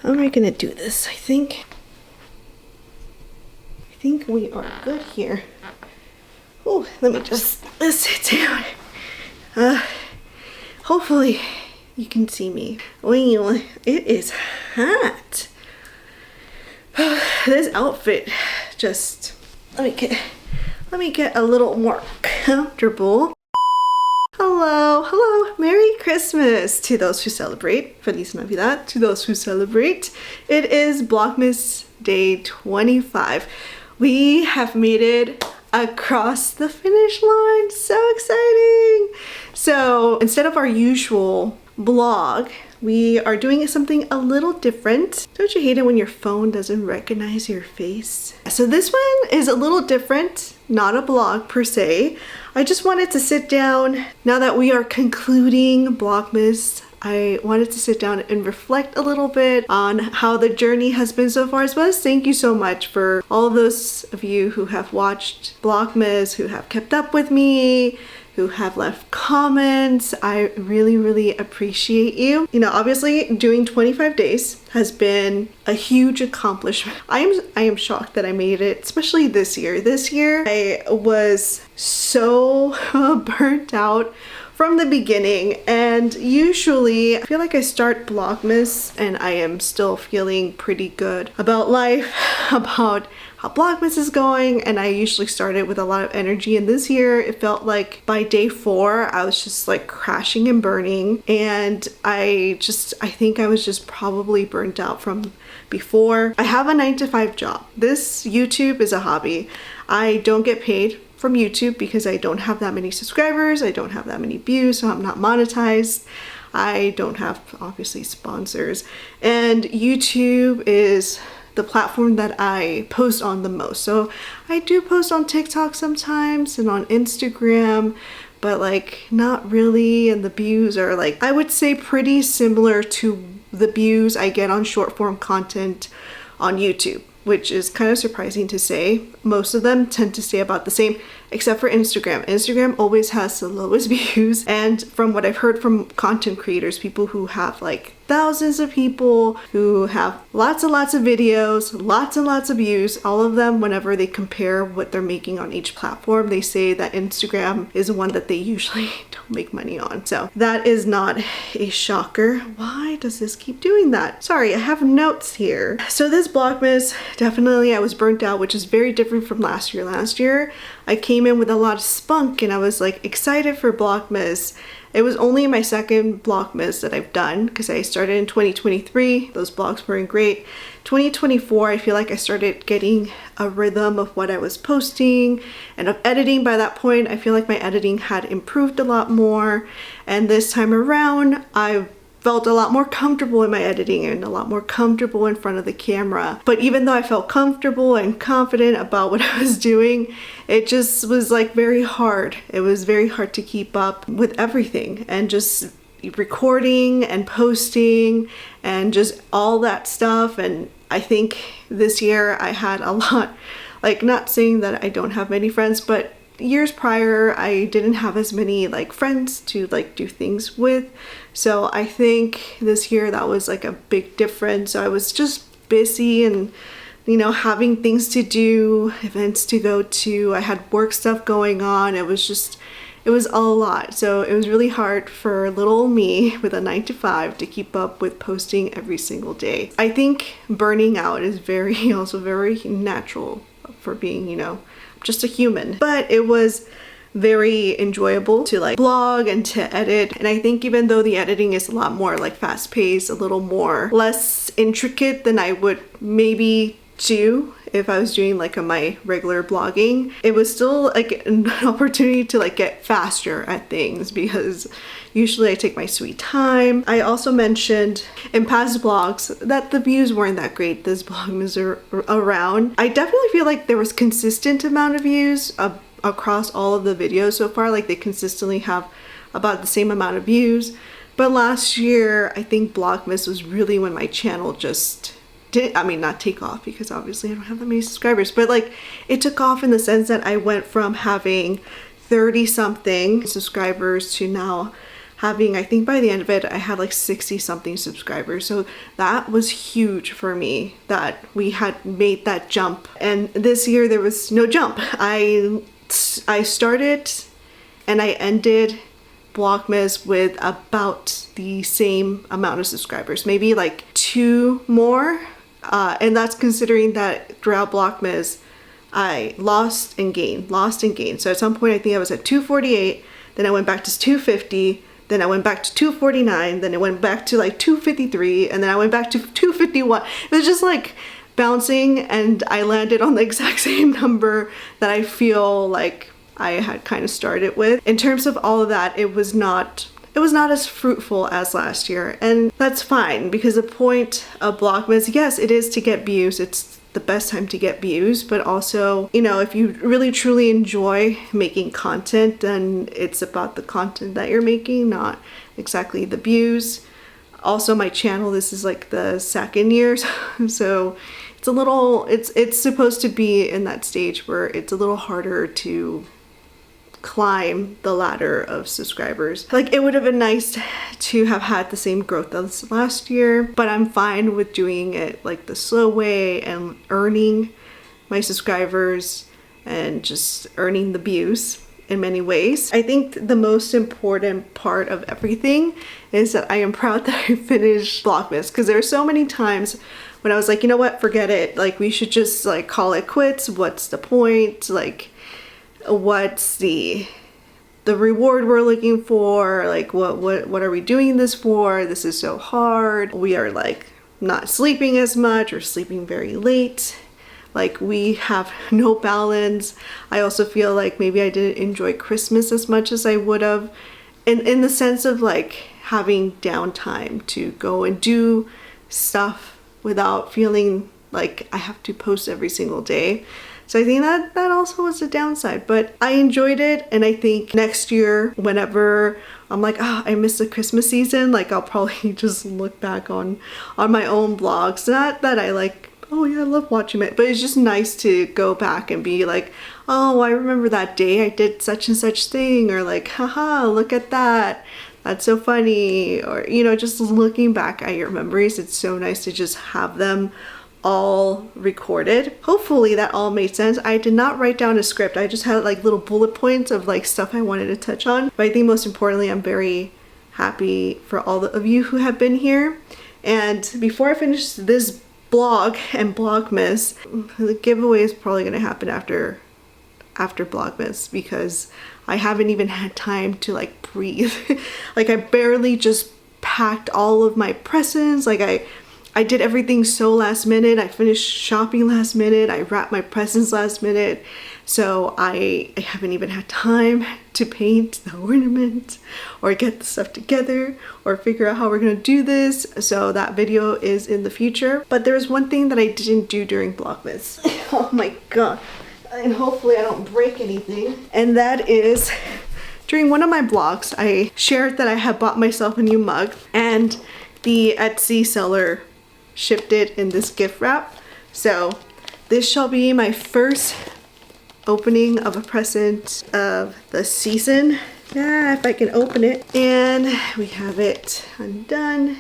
How am I gonna do this? I think we are good here. Oh, let's sit down. Hopefully you can see me. Well, it is hot. This outfit just, let me get a little more comfortable. Hello, Merry Christmas to those who celebrate. Feliz Navidad to those who celebrate. It is Vlogmas Day 25. We have made it across the finish line. So exciting! So instead of our usual vlog, we are doing something a little different. Don't you hate it when your phone doesn't recognize your face? So this one is a little different, not a vlog per se. I just wanted to sit down, now that we are concluding Vlogmas, I wanted to sit down and reflect a little bit on how the journey has been so far, as well as thank you so much for all of those of you who have watched Vlogmas, who have kept up with me, who have left comments. I really appreciate you. You know, obviously doing 25 days has been a huge accomplishment. I am shocked that I made it, especially this year. This year I was so burnt out from the beginning, and usually I feel like I start Vlogmas and I am still feeling pretty good about life, about how Vlogmas is going, and I usually start it with a lot of energy. And this year it felt like by day 4 I was just like crashing and burning, and I think I was just probably burnt out from before. I have a 9-to-5 job. This YouTube is a hobby. I don't get paid from YouTube because I don't have that many subscribers, I don't have that many views, so I'm not monetized. I don't have, obviously, sponsors. And YouTube is the platform that I post on the most. So I do post on TikTok sometimes and on Instagram, but like not really, and the views are like, I would say pretty similar to the views I get on short form content on YouTube, which is kind of surprising to say. Most of them tend to stay about the same, except for Instagram. Instagram always has the lowest views, and from what I've heard from content creators, people who have like thousands of people, who have lots and lots of videos, lots and lots of views, all of them, whenever they compare what they're making on each platform, they say that Instagram is the one that they usually don't make money on. So that is not a shocker. Why does this keep doing that? Sorry, I have notes here. So this Vlogmas, definitely I was burnt out, which is very different from last year. Last year I came in with a lot of spunk and I was like excited for Vlogmas. It was only my second Vlogmas that I've done because I started in 2023. Those vlogs weren't great. 2024, I feel like I started getting a rhythm of what I was posting and of editing. By that point, I feel like my editing had improved a lot more. And this time around, I felt a lot more comfortable in my editing and a lot more comfortable in front of the camera. But even though I felt comfortable and confident about what I was doing, it just was like very hard. It was very hard to keep up with everything and just recording and posting and just all that stuff. And I think this year I had a lot, like, not saying that I don't have many friends, but years prior I didn't have as many like friends to like do things with. So I think this year that was like a big difference. So I was just busy and, you know, having things to do, events to go to. I had work stuff going on. It was a lot. So it was really hard for little me with a 9-to-5 to keep up with posting every single day. I think burning out is also very natural for being, you know, just a human. But it was very enjoyable to like vlog and to edit. And I think even though the editing is a lot more like fast paced, a little more less intricate than I would maybe do if I was doing like my regular blogging, it was still like an opportunity to like get faster at things because usually I take my sweet time. I also mentioned in past vlogs that the views weren't that great this Vlogmas around. I definitely feel like there was consistent amount of views across all of the videos so far. Like they consistently have about the same amount of views. But last year, I think Vlogmas was really when my channel just not take off, because obviously I don't have that many subscribers, but like it took off in the sense that I went from having 30 something subscribers to now having, I think by the end of it, I had like 60 something subscribers. So that was huge for me that we had made that jump. And this year there was no jump. I started and I ended Vlogmas with about the same amount of subscribers, maybe like 2 more. And that's considering that throughout Vlogmas, I lost and gained. So at some point I think I was at 248, then I went back to 250, then I went back to 249, then it went back to like 253, and then I went back to 251. It was just like bouncing, and I landed on the exact same number that I feel like I had kind of started with. In terms of all of that, it was not as fruitful as last year, and that's fine, because the point of Vlogmas, yes, it is to get views. It's the best time to get views, but also, you know, if you really truly enjoy making content, then it's about the content that you're making, not exactly the views. Also, my channel, this is like the 2nd year, so it's a little, it's supposed to be in that stage where it's a little harder to climb the ladder of subscribers. Like, it would have been nice to have had the same growth as last year, but I'm fine with doing it like the slow way and earning my subscribers and just earning the views in many ways. I think the most important part of everything is that I am proud that I finished Vlogmas, because there are so many times when I was like, you know what, forget it, like we should just like call it quits. What's the point? Like, what's the reward we're looking for? Like, what are we doing this for? This is so hard. We are like not sleeping as much or sleeping very late. Like, we have no balance. I also feel like maybe I didn't enjoy Christmas as much as I would have, in the sense of like having downtime to go and do stuff without feeling like I have to post every single day. So I think that also was a downside, but I enjoyed it. And I think next year, whenever I'm like, oh, I missed the Christmas season, like I'll probably just look back on my own vlogs. Not that I like, oh yeah, I love watching it, but it's just nice to go back and be like, oh, I remember that day I did such and such thing, or like, haha, look at that. That's so funny. Or, you know, just looking back at your memories, it's so nice to just have them all recorded. Hopefully that all made sense. I did not write down a script. I just had like little bullet points of like stuff I wanted to touch on. But I think most importantly, I'm very happy for all of you who have been here. And before I finish this blog and Vlogmas, the giveaway is probably going to happen after Vlogmas, because I haven't even had time to like breathe. Like, I barely just packed all of my presents. Like, I did everything so last minute. I finished shopping last minute. I wrapped my presents last minute. So I haven't even had time to paint the ornament or get the stuff together or figure out how we're gonna do this. So that video is in the future. But there was one thing that I didn't do during Vlogmas. Oh my god. And hopefully I don't break anything. And that is, during one of my vlogs, I shared that I had bought myself a new mug, and the Etsy seller shipped it in this gift wrap. So this shall be my first opening of a present of the season. Yeah, if I can open it. And we have it undone.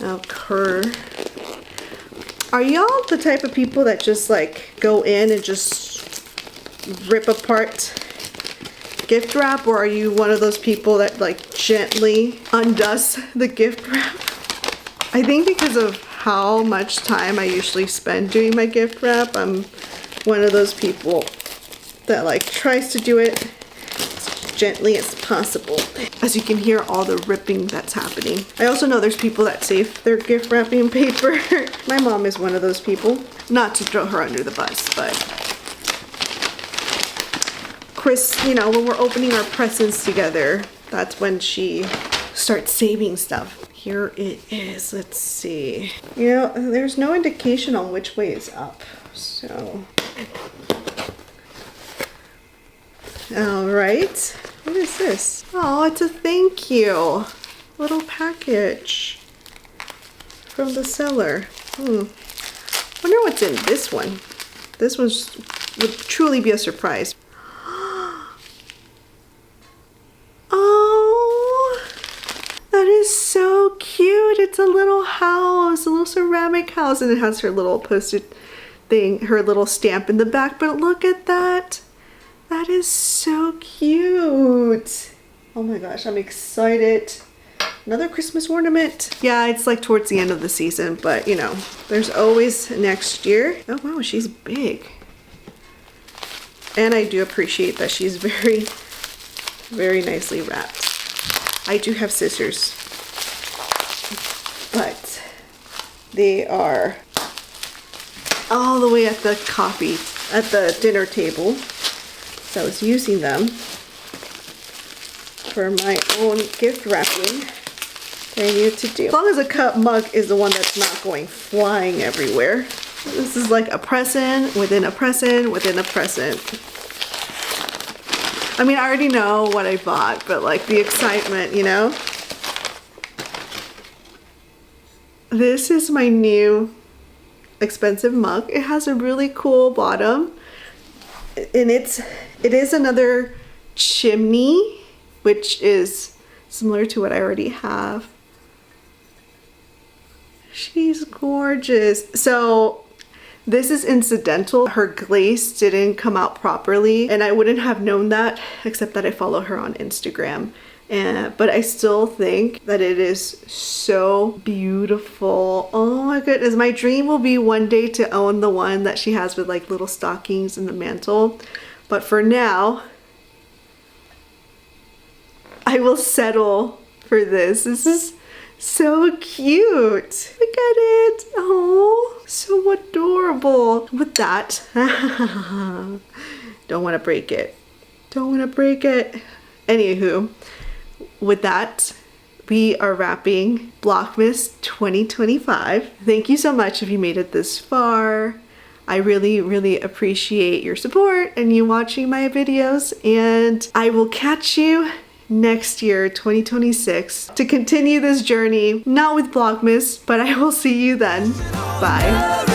Okay. Are y'all the type of people that just like go in and just rip apart gift wrap, or are you one of those people that like gently undoes the gift wrap? I think because of how much time I usually spend doing my gift wrap, I'm one of those people that like tries to do it as gently as possible. As you can hear all the ripping that's happening. I also know there's people that save their gift wrapping paper. My mom is one of those people. Not to throw her under the bus, but Chris, you know, when we're opening our presents together, that's when she starts saving stuff. Here it is. Let's see. You know, there's no indication on which way is up. So, all right. What is this? Oh, it's a thank you. Little package from the seller. Wonder what's in this one. This would truly be a surprise. it's a little house, a little ceramic house, and it has her little posted thing, her little stamp in the back. But look at that. That is so cute. Oh my gosh, I'm excited. Another Christmas ornament. Yeah, it's like towards the end of the season, but you know, there's always next year. Oh wow, she's big. And I do appreciate that she's very, very nicely wrapped. I do have scissors, but they are all the way at the dinner table. So I was using them for my own gift wrapping that I needed to do. As long as a cup mug is the one that's not going flying everywhere. This is like a present within a present within a present. I mean, I already know what I bought, but like the excitement, you know? This is my new expensive mug. It has a really cool bottom, and it is another chimney, which is similar to what I already have. She's gorgeous. So this is incidental. Her glaze didn't come out properly, and I wouldn't have known that except that I follow her on Instagram. But I still think that it is so beautiful. Oh my goodness. My dream will be one day to own the one that she has with like little stockings in the mantle. But for now, I will settle for this. This is so cute. Look at it. Oh, so adorable. With that, don't want to break it. Don't want to break it. Anywho, with that, we are wrapping Vlogmas 2025. Thank you so much if you made it this far. I really, really appreciate your support and you watching my videos, and I will catch you next year, 2026, to continue this journey, not with Vlogmas, but I will see you then. Bye.